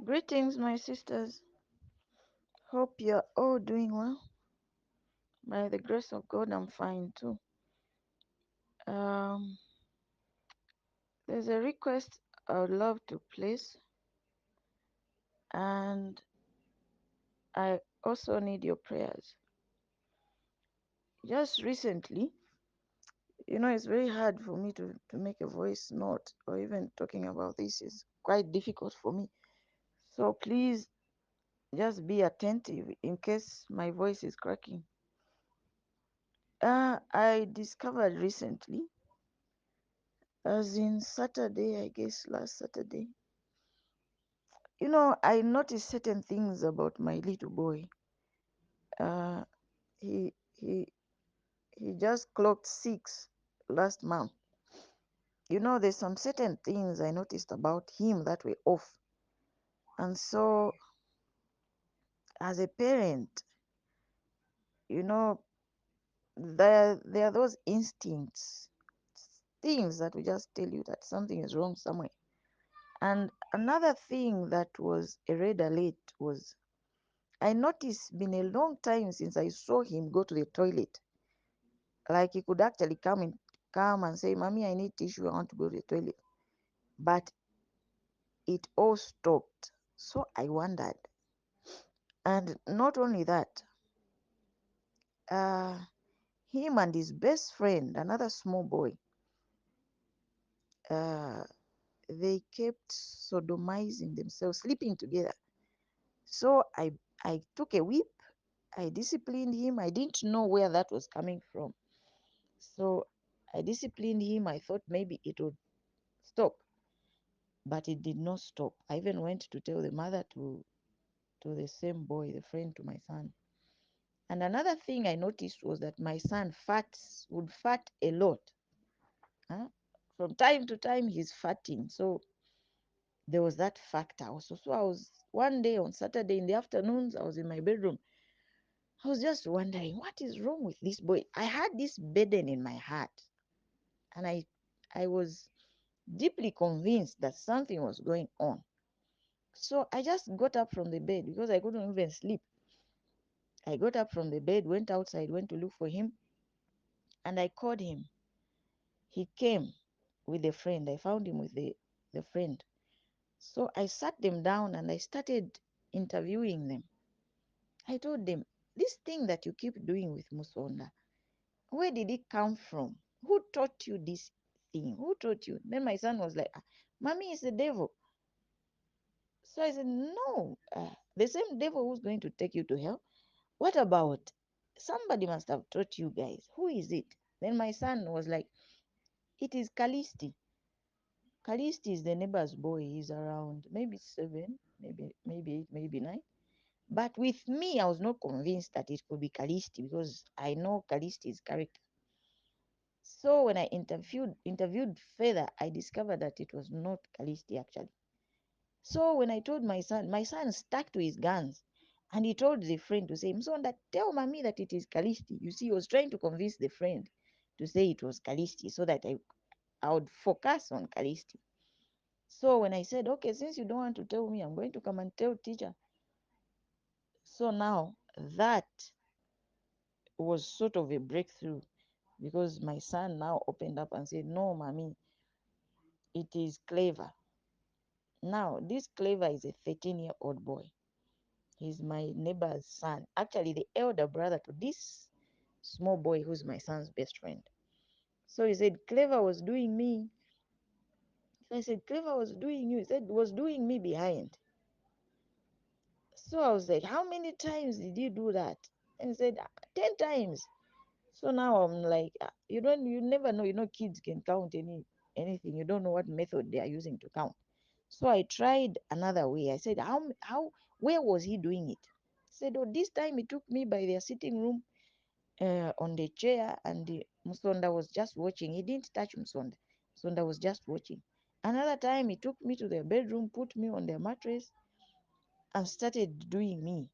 Greetings, my sisters. Hope you're all doing well. By the grace of God, I'm fine too. Um, there's a request I would love to place, and I also need your prayers. Just recently, it's very hard for me to make a voice note, or even talking about this is quite difficult for me. So please just be attentive in case my voice is cracking. I discovered recently, as in Saturday, I guess last Saturday, I noticed certain things about my little boy. Uh, he he he just clocked 6 last month. There's some certain things I noticed about him that were off, and so as a parent, you know, there are those instincts, things that will just tell you that something is wrong somewhere. And another thing that was a red alert was I noticed been a long time since I saw him go to the toilet. Like he could actually come and say, "Mommy, I need tissue. I want to go to the toilet." But it all stopped. So I wondered. And not only that, uh, him and his best friend, another small boy, uh, they kept sodomizing themselves, sleeping together. So I took a whip. I disciplined him. I didn't know where that was coming from. So I disciplined him. I thought maybe it would stop, but it did not stop. I even went to tell the mother to the same boy, the friend to my son. And another thing I noticed was that my son would fart a lot. Huh? From time to time, he's farting. So there was that factor also. So I was one day on Saturday in the afternoons, I was in my bedroom. I was just wondering, what is wrong with this boy? I had this burden in my heart, and I was deeply convinced that something was going on. So I just got up from the bed because I couldn't even sleep. I got up from the bed, went outside, went to look for him, and I called him. He came with a friend. I found him with the friend. So I sat them down and I started interviewing them. I told them, this thing that you keep doing with Musonda, where did it come from? Who taught you this thing? Who taught you? Then my son was like, Mommy is the devil. So I said, no, the same devil who's going to take you to hell. What about somebody must have taught you guys? Who is it? Then my son was like, it is Kalisti. Kalisti is the neighbor's boy. He's around maybe 7, maybe 8, maybe 9. But with me, I was not convinced that it could be Kalisti because I know Kalisti's character. So when I interviewed further, I discovered that it was not Kalisti actually. So when I told my son stuck to his guns, and he told the friend to say, Msonda, tell mommy that it is Kalisti. You see, he was trying to convince the friend to say it was Kalisti so that I would focus on Kalisti. So when I said, okay, since you don't want to tell me, I'm going to come and tell teacher. So now that was sort of a breakthrough because my son now opened up and said, no, mommy, it is Clever. Now, this Clever is a 13-year-old boy. He's my neighbor's son. Actually, the elder brother to this small boy who's my son's best friend. So he said, Clever was doing me. So I said, Clever was doing you. He said, was doing me behind. So I was like, how many times did you do that? And he said, 10 times. So now I'm like, you never know. Kids can count anything. You don't know what method they are using to count. So I tried another way. I said, where was he doing it? He said, oh, this time he took me by their sitting room on the chair, and Musonda was just watching. He didn't touch Musonda. Musonda was just watching. Another time he took me to their bedroom, put me on their mattress, and started doing me.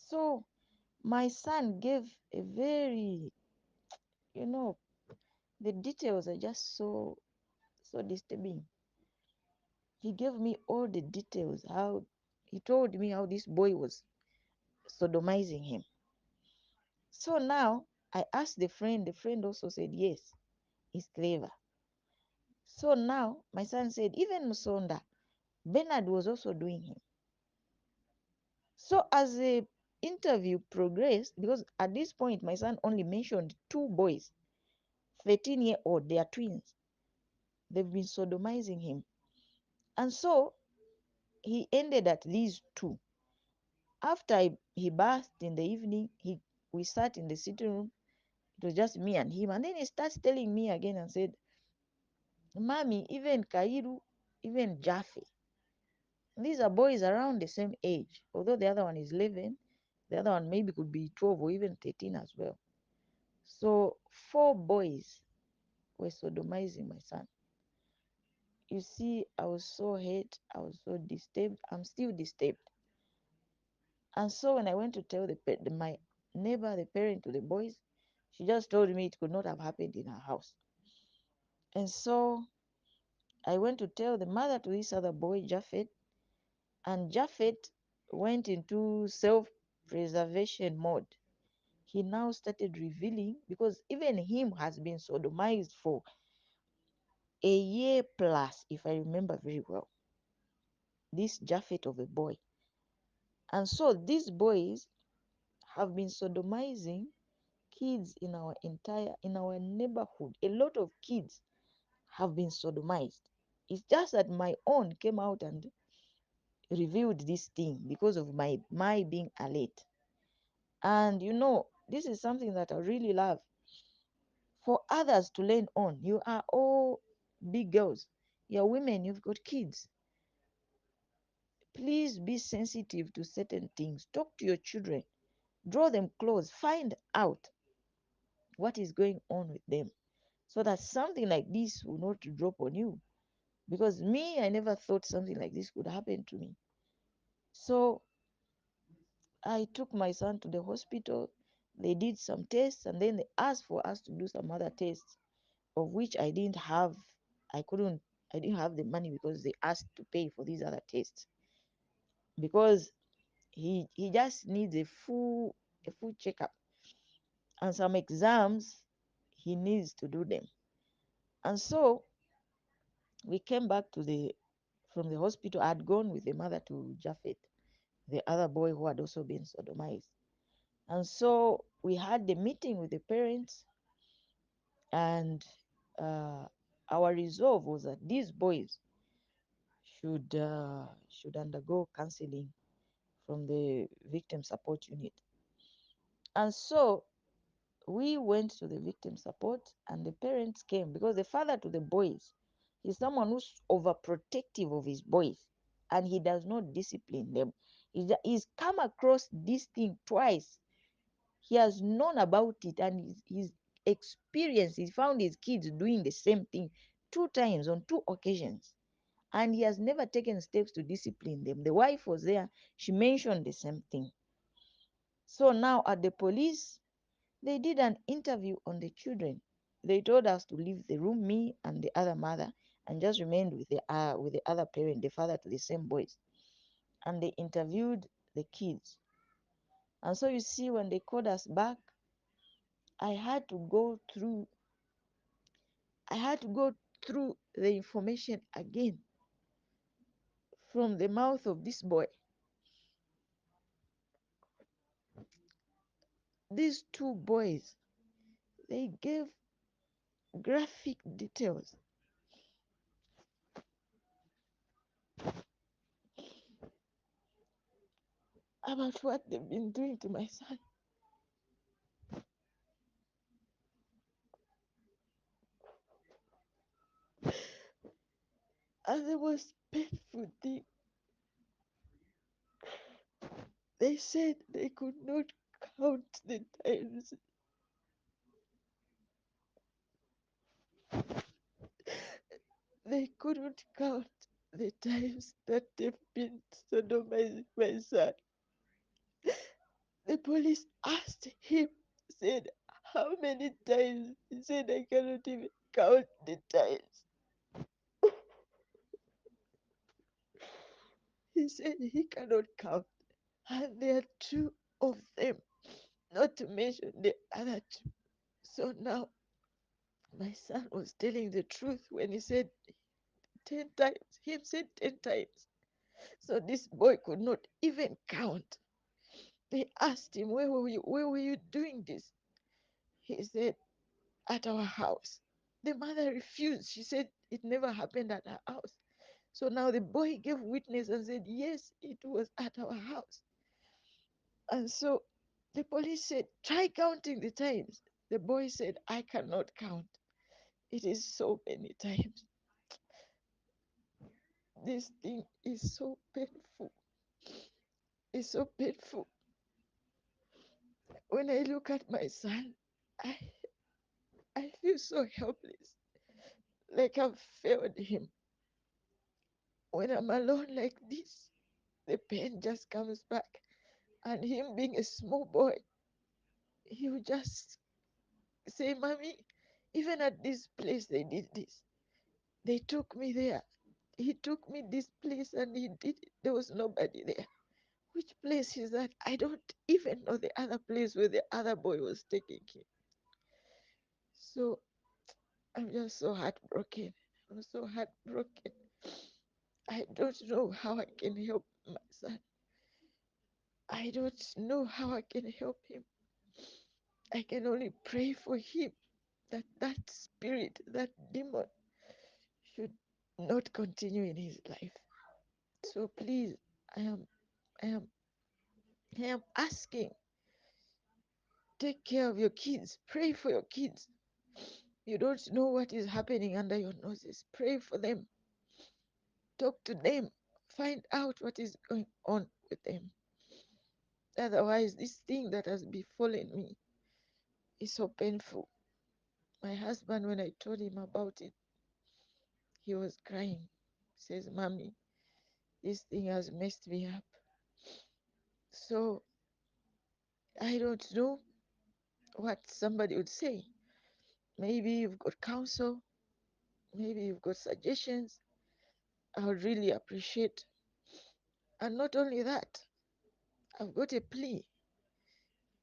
So my son gave a very, you know, the details are just so disturbing. He gave me all the details, how he told me how this boy was sodomizing him. So now I asked the friend also said, yes, he's clever. So now my son said, even Musonda, Bernard was also doing him. So as the interview progressed, because at this point my son only mentioned two boys, 13-year-old, they are twins. They've been sodomizing him. And so he ended at these two. After he bathed in the evening, we sat in the sitting room. It was just me and him. And then he starts telling me again and said, Mommy, even Kairu, even Jaffe, these are boys around the same age. Although the other one is 11, the other one maybe could be 12 or even 13 as well. So 4 boys were sodomizing my son. You see, I was so hurt. I was so disturbed. I'm still disturbed. And so when I went to tell my neighbor, the parent to the boys, she just told me it could not have happened in her house. And so I went to tell the mother to this other boy, Japhet, and Japhet went into self-preservation mode. He now started revealing, because even him has been sodomized for a year plus, if I remember very well, this Japhet of a boy. And so these boys have been sodomizing kids in our neighborhood. A lot of kids have been sodomized. It's just that my own came out and revealed this thing because of my being alert. And this is something that I really love for others to learn on. You are all big girls, you're women, you've got kids. Please be sensitive to certain things. Talk to your children, draw them close, find out what is going on with them, so that something like this will not drop on you. Because me, I never thought something like this could happen to me. So I took my son to the hospital. They did some tests and then they asked for us to do some other tests, of which I didn't have. I couldn't, I didn't have the money because they asked to pay for these other tests. Because he just needs a full checkup and some exams he needs to do them. And so we came back from the hospital. I had gone with the mother to Japhet, the other boy who had also been sodomized. And so we had the meeting with the parents, and uh, our resolve was that these boys should undergo counseling from the victim support unit. And so we went to the victim support, and the parents came because the father to the boys is someone who's overprotective of his boys, and he does not discipline them. He's come across this thing twice. He has known about it, and he's experienced. He found his kids doing the same thing 2 times on 2 occasions, and he has never taken steps to discipline them. The wife was there, she mentioned the same thing. So now at the police, they did an interview on the children. They told us to leave the room, me and the other mother, and just remained with the other parent, the father to the same boys. And they interviewed the kids. And so you see, when they called us back, I had to go through I had to go through the information again from the mouth of this boy. These two boys, they gave graphic details about what they've been doing to my son. And the most painful thing, they said they could not count the times. They couldn't count the times that they've been sodomizing my son. The police asked him, said, how many times? He said, I cannot even count the times. He said he cannot count. And there are two of them, not to mention the other two. So now my son was telling the truth when he said 10 times. He said 10 times. So this boy could not even count. They asked him, where were you doing this? He said, at our house. The mother refused. She said it never happened at her house. So now the boy gave witness and said, yes, it was at our house. And so the police said, try counting the times. The boy said, I cannot count. It is so many times. This thing is so painful. It's so painful. When I look at my son, I, I feel so helpless, like I've failed him. When I'm alone like this, the pain just comes back. And him being a small boy, he would just say, Mommy, even at this place they did this. They took me there. He took me this place and he did it. There was nobody there. Which place is that? I don't even know the other place where the other boy was taking him. So I'm just so heartbroken. I'm so heartbroken. I don't know how I can help my son. I don't know how I can help him. I can only pray for him that that spirit, that demon should not continue in his life. So please, I am, I am, I am asking, take care of your kids. Pray for your kids. You don't know what is happening under your noses. Pray for them. Talk to them. Find out what is going on with them. Otherwise, this thing that has befallen me is so painful. My husband, when I told him about it, he was crying. He says, Mommy, this thing has messed me up. So I don't know what somebody would say. Maybe you've got counsel, maybe you've got suggestions. I would really appreciate. And not only that, I've got a plea.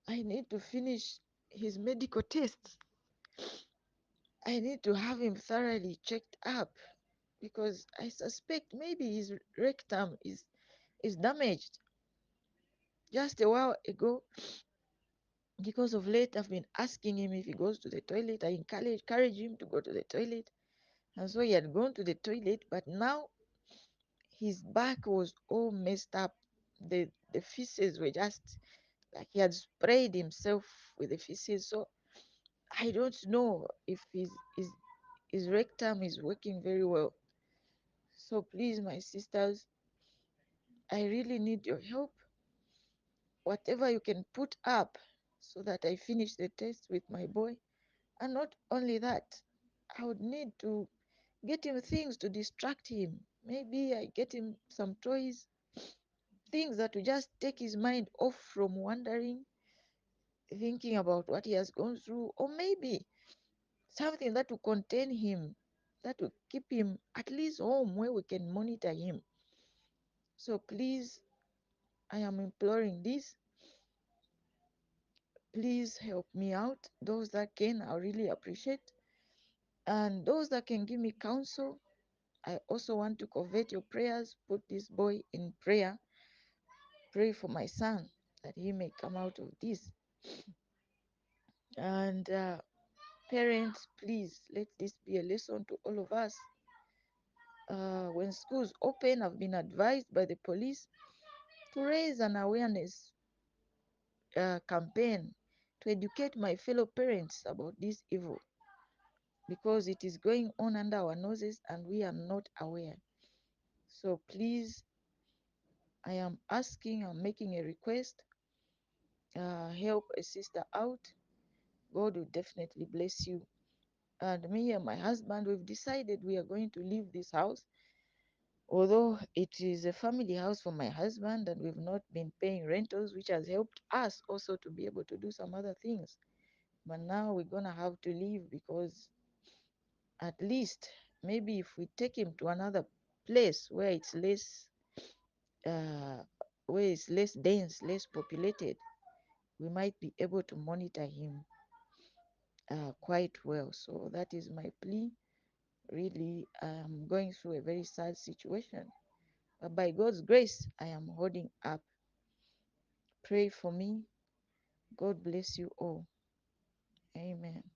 I need to finish his medical tests. I need to have him thoroughly checked up because I suspect maybe his rectum is damaged. Just a while ago, because of late, I've been asking him if he goes to the toilet. I encourage him to go to the toilet. And so he had gone to the toilet, but now his back was all messed up. The feces were just like he had sprayed himself with the feces. So I don't know if his rectum is working very well. So please, my sisters, I really need your help. Whatever you can put up so that I finish the test with my boy. And not only that, I would need to get him things to distract him. Maybe I get him some toys, things that will just take his mind off from wandering, thinking about what he has gone through, or maybe something that will contain him, that will keep him at least home where we can monitor him. So please, I am imploring this. Please help me out. Those that can, I really appreciate. And those that can give me counsel, I also want to covet your prayers. Put this boy in prayer. Pray for my son that he may come out of this. And parents, please let this be a lesson to all of us. When schools open, I've been advised by the police to raise an awareness campaign to educate my fellow parents about this evil because it is going on under our noses and we are not aware. So please, I am asking, I'm making a request, help a sister out. God will definitely bless you. And me and my husband, we've decided we are going to leave this house. Although it is a family house for my husband and we've not been paying rentals, which has helped us also to be able to do some other things. But now we're going to have to leave because at least maybe if we take him to another place where it's less uh, where it's less dense, less populated, we might be able to monitor him quite well. So that is my plea. Really, I am going through a very sad situation, but by God's grace, I am holding up. Pray for me. God bless you all. Amen.